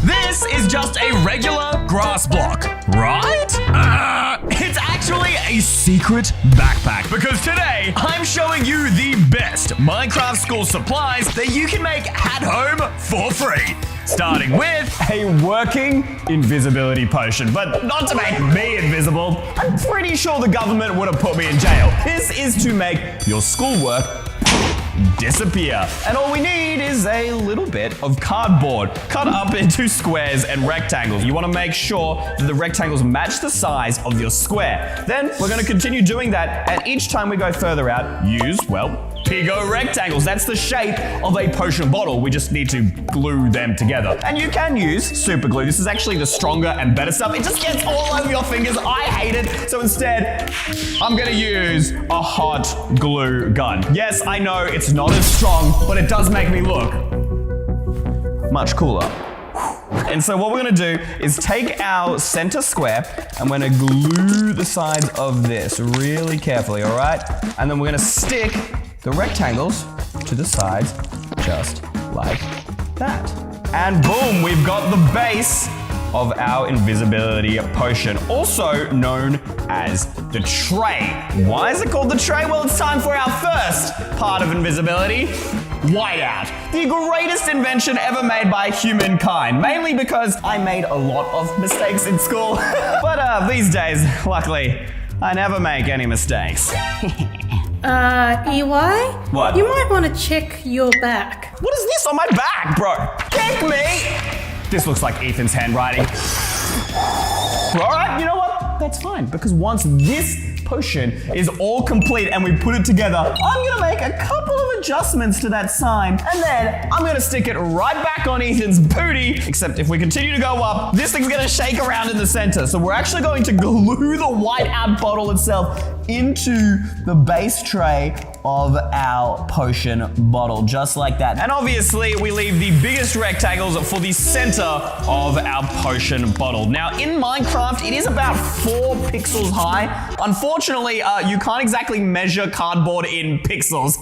This is just a regular grass block, right? It's actually a secret backpack because today I'm showing you the best Minecraft school supplies that you can make at home for free. Starting with a working invisibility potion, but not to make me invisible. I'm pretty sure the government would have put me in jail. This is to make your schoolwork disappear. And all we need is a little bit of cardboard cut up into squares and rectangles. You want to make sure that the rectangles match the size of your square. Then we're going to continue doing that, and each time we go further out, use, well, Pigo rectangles. That's the shape of a potion bottle. We just need to glue them together. And you can use super glue. This is actually the stronger and better stuff. It just gets all over your fingers. I hate it. So instead, I'm gonna use a hot glue gun. Yes, I know it's not as strong, but it does make me look much cooler. And so what we're gonna do is take our center square and we're gonna glue the sides of this really carefully, all right? And then we're gonna stick the rectangles to the sides just like that. And boom, we've got the base of our invisibility potion, also known as the tray. Why is it called the tray? Well, it's time for our first part of invisibility. Whiteout, the greatest invention ever made by humankind, mainly because I made a lot of mistakes in school. But these days, luckily, I never make any mistakes. EY? What? You might want to check your back. What is this on my back, bro? Kick me! This looks like Ethan's handwriting. All right, you know what? That's fine, because once this potion is all complete and we put it together, I'm gonna make a couple of adjustments to that sign, and then I'm gonna stick it right back on Ethan's booty, except if we continue to go up, this thing's gonna shake around in the center. So we're actually going to glue the whiteout bottle itself into the base tray of our potion bottle, just like that. And obviously, we leave the biggest rectangles for the center of our potion bottle. Now, in Minecraft, it is about 4 pixels high. Unfortunately, you can't exactly measure cardboard in pixels.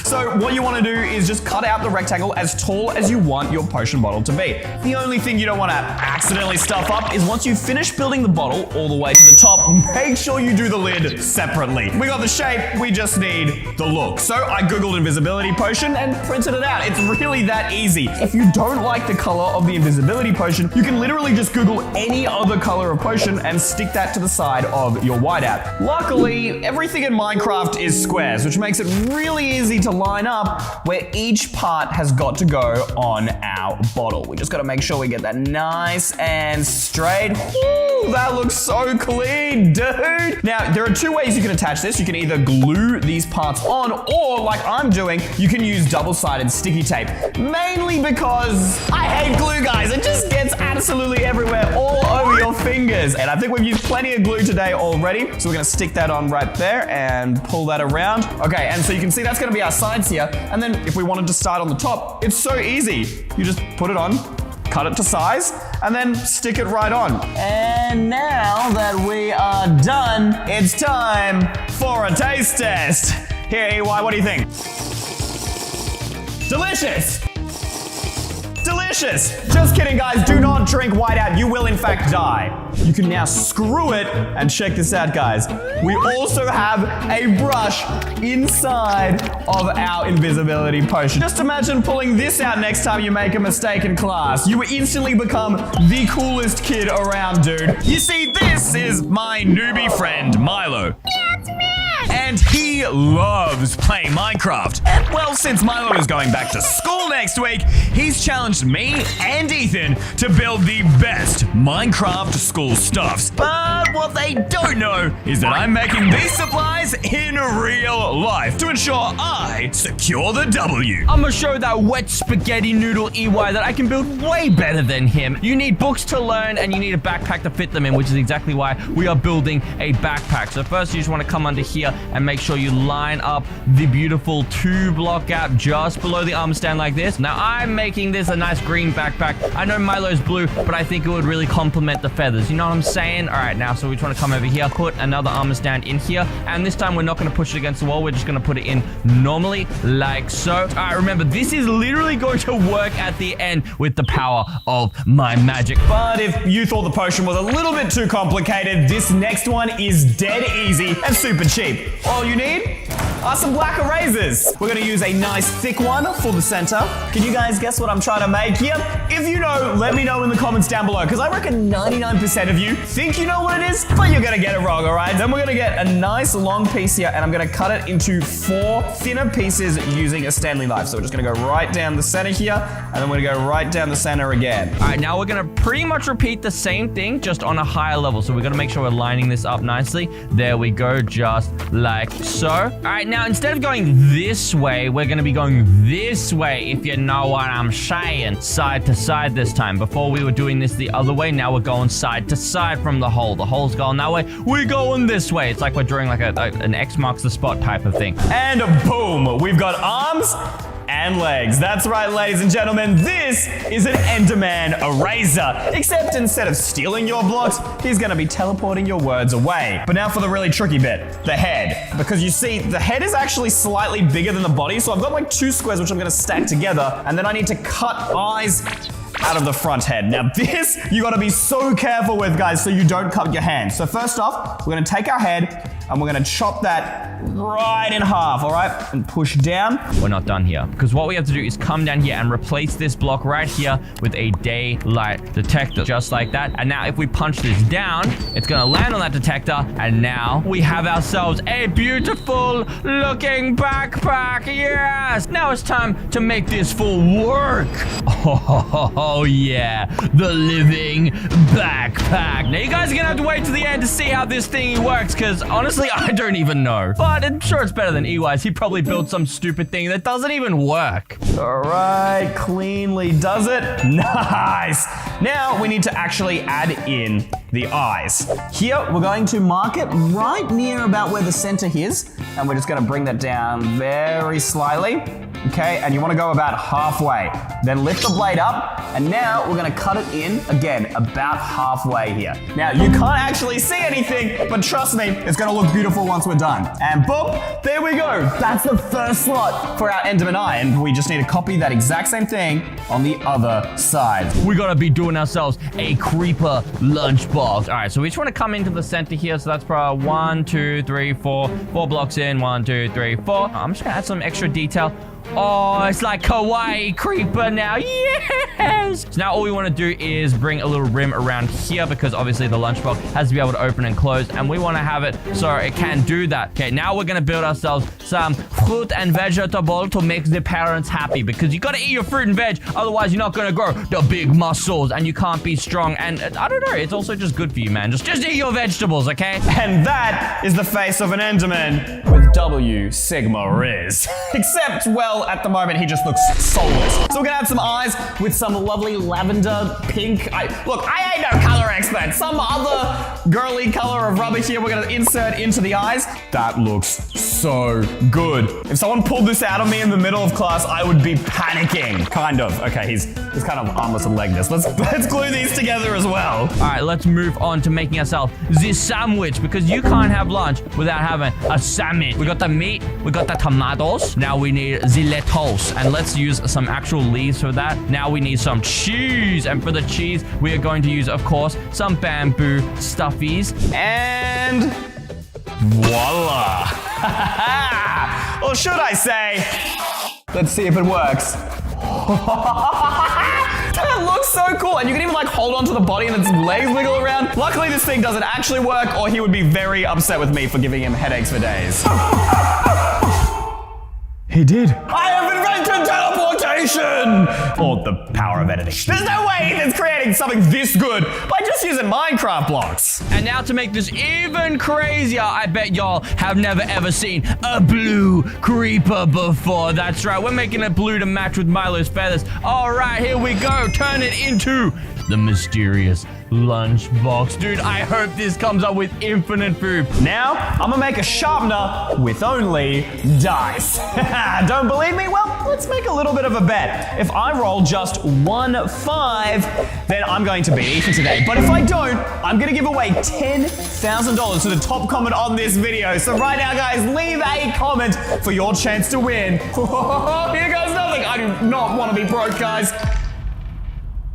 So what you want to do is just cut out the rectangle as tall as you want your potion bottle to be. The only thing you don't want to accidentally stuff up is once you finish building the bottle all the way to the top, make sure you do the lid separately. We got the shape, we just need the look. So I googled invisibility potion and printed it out. It's really that easy. If you don't like the color of the invisibility potion, you can literally just Google any other color of potion and stick that to the side of your whiteout. Luckily, everything in Minecraft is squares, which makes it really easy to line up where each part has got to go on our bottle. We just got to make sure we get that nice and straight. Ooh, that looks so clean, dude. Now, there are 2 ways you can attach this. You can either glue these parts on, or like I'm doing, you can use double-sided sticky tape. Mainly because I hate glue, guys. It just gets absolutely everywhere, all over your fingers. And I think we've used plenty of glue today already. So we're gonna stick that on right there and pull that around. Okay, and so you can see that's gonna be our sides here. And then if we wanted to start on the top, it's so easy. You just put it on, cut it to size, and then stick it right on. And now that we are done, it's time for a taste test. Here, EY, what do you think? Delicious! Delicious! Just kidding, guys. Do not drink whiteout. You will, in fact, die. You can now screw it, and check this out, guys. We also have a brush inside of our invisibility potion. Just imagine pulling this out next time you make a mistake in class. You will instantly become the coolest kid around, dude. You see, this is my newbie friend, Milo. And he loves playing Minecraft. And well, since Milo is going back to school next week, he's challenged me and Ethan to build the best Minecraft school stuffs. But what they don't know is that I'm making these supplies in real life to ensure I secure the W. I'm gonna show that wet spaghetti noodle EY that I can build way better than him. You need books to learn and you need a backpack to fit them in, which is exactly why we are building a backpack. So first you just want to come under here and make sure you line up the beautiful 2-block gap just below the armor stand like this. Now, I'm making this a nice green backpack. I know Milo's blue, but I think it would really complement the feathers. You know what I'm saying? All right, now, so we just want to come over here, put another armor stand in here, and this time we're not going to push it against the wall. We're just going to put it in normally, like so. All right, remember, this is literally going to work at the end with the power of my magic. But if you thought the potion was a little bit too complicated, this next one is dead easy and super cheap. All you need are some black erasers. We're gonna use a nice thick one for the center. Can you guys guess what I'm trying to make here? If you know, let me know in the comments down below, because I reckon 99% of you think you know what it is, but you're gonna get it wrong, all right? Then we're gonna get a nice long piece here, and I'm gonna cut it into 4 thinner pieces using a Stanley knife. So we're just gonna go right down the center here, and then we're gonna go right down the center again. All right, now we're gonna pretty much repeat the same thing, just on a higher level. So we're gonna make sure we're lining this up nicely. There we go, just like so. All right, now instead of going this way, we're gonna be going this way, if you know what I'm saying. Side to side this time. Before we were doing this the other way, now we're going side to side from the hole. The hole's going that way, we're going this way. It's like we're drawing like an X marks the spot type of thing. And boom, we've got arms and legs. That's right, ladies and gentlemen, this is an Enderman eraser. Except instead of stealing your blocks, he's gonna be teleporting your words away. But now for the really tricky bit, the head. Because you see, the head is actually slightly bigger than the body, so I've got like 2 squares which I'm gonna stack together, and then I need to cut eyes out of the front head. Now this, you gotta be so careful with, guys, so you don't cut your hand. So first off, we're gonna take our head, and we're gonna chop that right in half, all right? And push down. We're not done here, because what we have to do is come down here and replace this block right here with a daylight detector, just like that. And now if we punch this down, it's gonna land on that detector, and now we have ourselves a beautiful looking backpack. Yes! Now it's time to make this full work. Oh yeah, the living backpack. Now you guys are gonna have to wait to the end to see how this thingy works, because honestly, I don't even know. But I'm sure it's better than EY's. He probably built some stupid thing that doesn't even work. All right, cleanly does it. Nice. Now we need to actually add in the eyes. Here, we're going to mark it right near about where the center is, and we're just gonna bring that down very slightly. Okay, and you wanna go about halfway. Then lift the blade up, and now we're gonna cut it in, again, about halfway here. Now, you can't actually see anything, but trust me, it's gonna look beautiful once we're done. And boom, there we go. That's the first slot for our Enderman eye, and we just need to copy that exact same thing on the other side. We gotta be doing ourselves a creeper lunchbox. All right, so we just wanna come into the center here, so that's probably 1, 2, 3, 4 blocks in, 1, 2, 3, 4. I'm just gonna add some extra detail. Oh, it's like kawaii creeper now. Yes! So now all we want to do is bring a little rim around here, because obviously the lunchbox has to be able to open and close, and we want to have it so it can do that. Okay, now we're going to build ourselves some fruit and vegetable to make the parents happy, because you got to eat your fruit and veg, otherwise you're not going to grow the big muscles and you can't be strong. And I don't know, it's also just good for you, man. Just eat your vegetables, okay? And that is the face of an Enderman with W Sigma Riz. Except, well, at the moment, he just looks soulless. So we're gonna add some eyes with some lovely lavender pink. Look, I ain't no color expert. Some other girly color of rubber here we're gonna insert into the eyes. That looks so good. If someone pulled this out of me in the middle of class, I would be panicking. Kind of. Okay, he's kind of armless and legless. Let's glue these together as well. All right, let's move on to making ourselves this sandwich, because you can't have lunch without having a sandwich. We got the meat, we got the tomatoes. Now we need the lettuce, and let's use some actual leaves for that. Now we need some cheese, and for the cheese, we are going to use, of course, some bamboo stuffies. And voila. Or should I say, let's see if it works. That looks so cool, and you can even like hold onto the body and its legs wiggle around. Luckily this thing doesn't actually work, or he would be very upset with me for giving him headaches for days. He did. I have invented teleportation! Or the power of editing. There's no way Ethan's creating something this good by just using Minecraft blocks. And now to make this even crazier, I bet y'all have never ever seen a blue creeper before. That's right, we're making it blue to match with Milo's feathers. All right, here we go. Turn it into the mysterious lunchbox. Dude, I hope this comes up with infinite food. Now, I'm gonna make a sharpener with only dice. Don't believe me? Well, let's make a little bit of a bet. If I roll just 1 5, then I'm going to beat Ethan today. But if I don't, I'm gonna give away $10,000 to the top comment on this video. So right now, guys, leave a comment for your chance to win. Here goes nothing. I do not want to be broke, guys.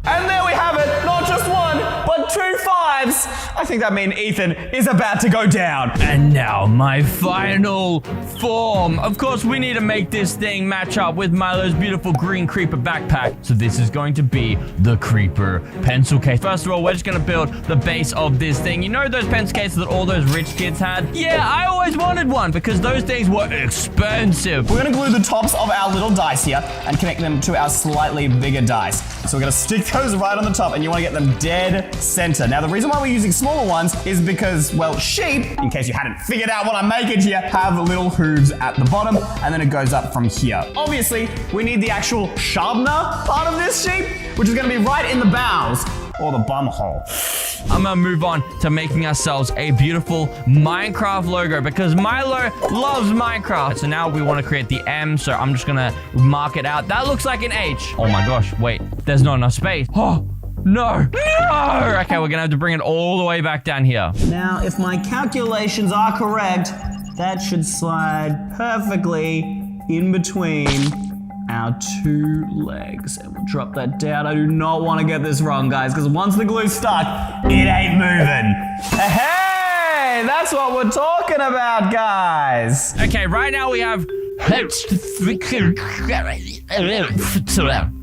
And there we have it. Not just 1, but 2 5s. I think that means Ethan is about to go down. And now my final form. Of course, we need to make this thing match up with Milo's beautiful green creeper backpack. So this is going to be the creeper pencil case. First of all, we're just going to build the base of this thing. You know those pencil cases that all those rich kids had? Yeah, I always wanted one because those things were expensive. We're going to glue the tops of our little dice here and connect them to our slightly bigger dice. So we're going to stick those right on the top, and you want to get them dead center. Now, the reason why we're using smaller ones is because, well, sheep, in case you hadn't figured out what I'm making here, have little hooves at the bottom, and then it goes up from here. Obviously, we need the actual sharpener part of this sheep, which is going to be right in the bows, or the bum hole. I'm gonna move on to making ourselves a beautiful Minecraft logo because Milo loves Minecraft. So now we want to create the M, so I'm just gonna mark it out. That looks like an H. Oh my gosh, wait, there's not enough space. Oh, no. Okay, we're gonna have to bring it all the way back down here. Now, if my calculations are correct, that should slide perfectly in between our 2 legs, and we'll drop that down. I do not want to get this wrong, guys, because once the glue's stuck, it ain't moving. Hey, that's what we're talking about, guys. Okay, right now we have...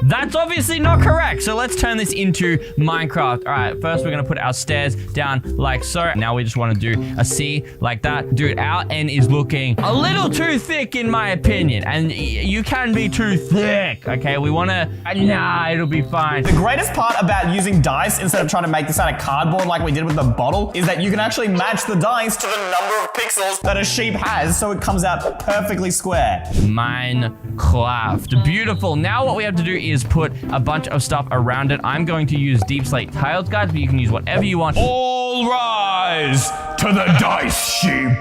That's obviously not correct. So let's turn this into Minecraft. All right, first we're gonna put our stairs down like so. Now we just want to do a C like that. Dude, our N is looking a little too thick in my opinion, and you can be too thick. Okay, we want to... Nah, it'll be fine. The greatest part about using dice instead of trying to make this out of cardboard like we did with the bottle is that you can actually match the dice to the number of pixels that a sheep has, so it comes out perfectly square. Minecraft. Beautiful. Now what we have to do is put a bunch of stuff around it. I'm going to use deep slate tiles, guys, but you can use whatever you want. All rise to the dice sheep.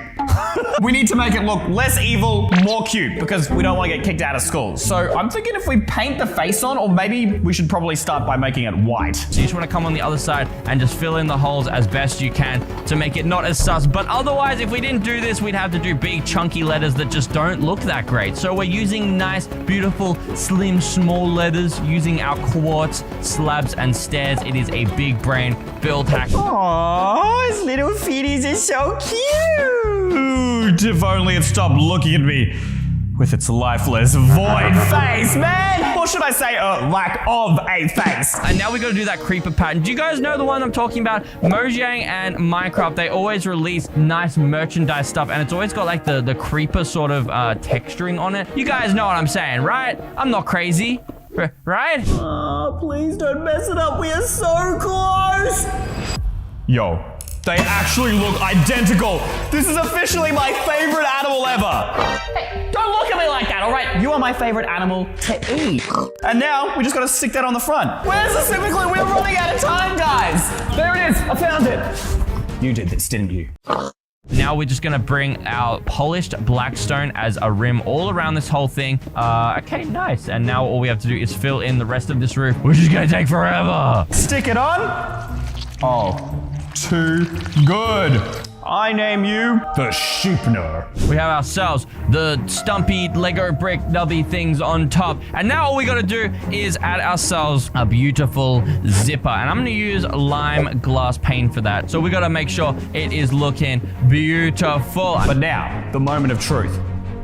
We need to make it look less evil, more cute, because we don't want to get kicked out of school. So I'm thinking if we paint the face on, or maybe we should probably start by making it white. So you just want to come on the other side and just fill in the holes as best you can to make it not as sus. But otherwise, if we didn't do this, we'd have to do big chunky letters that just don't look that great. So we're using nice, beautiful, slim, small letters using our quartz slabs and stairs. It is a big brain build hack. Aww, his little feeties are so cute. If only it stopped looking at me with its lifeless void face, man! Or should I say a lack of a face? And now we gotta do that creeper pattern. Do you guys know the one I'm talking about? Mojang and Minecraft, they always release nice merchandise stuff, and it's always got like the creeper sort of texturing on it. You guys know what I'm saying, right? I'm not crazy, right? Oh, please don't mess it up. We are so close. Yo, they actually look identical. This is officially my favorite animal ever. Hey, don't look at me like that, all right? You are my favorite animal to eat. And now we just gotta stick that on the front. Where's the specifically? We're running out of time, guys. There it is, I found it. You did this, didn't you? Now we're just gonna bring our polished black stone as a rim all around this whole thing. Okay, nice. And now all we have to do is fill in the rest of this roof, which is gonna take forever. Stick it on. Oh, too good. I name you the Sheepner. We have ourselves the stumpy Lego brick nubby things on top. And now all we gotta do is add ourselves a beautiful zipper. And I'm gonna use lime glass pane for that. So we gotta make sure it is looking beautiful. But now, the moment of truth.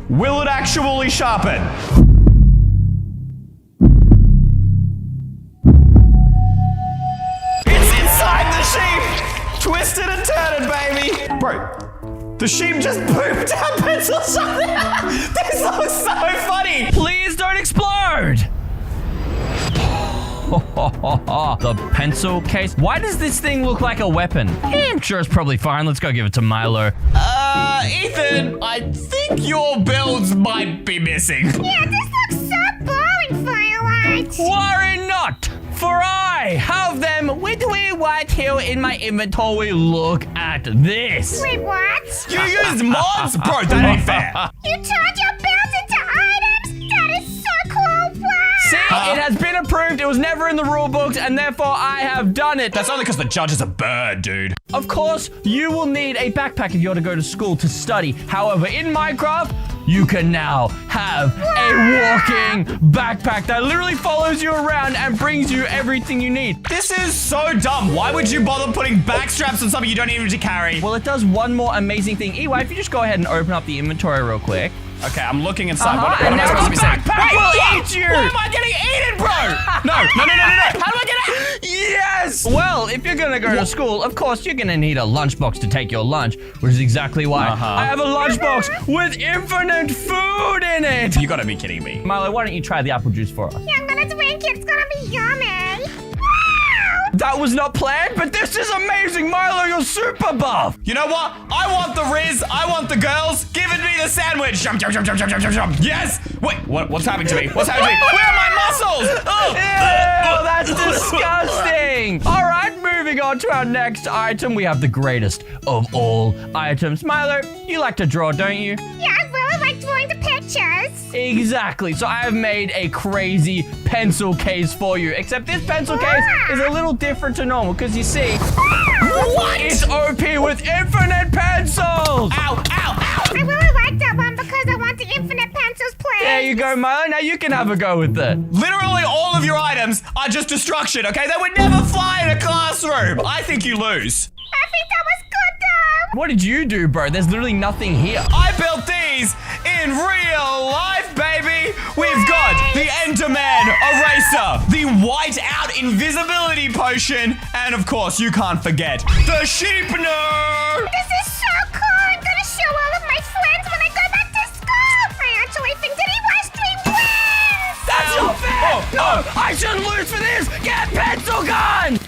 Will it actually sharpen? It's inside the sheep! Twisted and turn it, baby! Bro, the sheep just pooped our pencil something. This looks so funny! Please don't explode! The pencil case. Why does this thing look like a weapon? Yeah, I'm sure it's probably fine. Let's go give it to Milo. Ethan, I think your builds might be missing. Yeah, this looks so boring, Firelight. Worry not, for I have them with me right here in my inventory, look at this. Wait, what? You used mods? Bro, that ain't fair. You turned your builds into items? That is so cool. Wow. See, it has been approved. It was never in the rule books, and therefore I have done it. That's only because the judge is a bird, dude. Of course, you will need a backpack if you are to go to school to study. However, in Minecraft, you can now have a walking backpack that literally follows you around and brings you everything you need. This is so dumb. Why would you bother putting back straps on something you don't even need to carry? Well, it does one more amazing thing. EY, if you just go ahead and open up the inventory real quick. Okay, I'm looking inside. What And am I now supposed to the be saying? backpack will eat you! Why am I getting eaten, bro? No. How do I get out? Yes! Well, if you're gonna go to school, of course, you're gonna need a lunchbox to take your lunch, which is exactly why I have a lunchbox with infinite food in it. You gotta be kidding me. Milo, why don't you try the apple juice for us? Yeah, I'm gonna drink it. It's gonna be yummy. Wow. That was not planned, but this is amazing. Milo, you're super buff. You know what? I want the Riz. I want the girls. Give it me the sandwich. Jump. Yes! Wait, what's happening to me? What's happening to me? Where are my muscles? Oh, Ew, that's disgusting. All right, moving on to our next item. We have the greatest of all items. Milo, you like to draw, don't you? Yeah, I really like drawing the pictures. Exactly. So I have made a crazy pencil case for you. Except this pencil case is a little different to normal because you see, it's OP with infinite pencils. Ow. I really like that one because I want the infinite pencils, please. There you go, Milo. Now you can have a go with it. Literally all of your items are just destruction, okay? They would never fly in a classroom. I think you lose. I think that was good, though. What did you do, bro? There's literally nothing here. I built these in real life, baby. We've got the Enderman Eraser, the white out invisibility potion, and of course, you can't forget the Sheepner. This is so cool. I'm gonna show all of my friends when I go back to school. I actually think that EYstream wins. That's not fair. No, I shouldn't lose for this. Get pencil gun.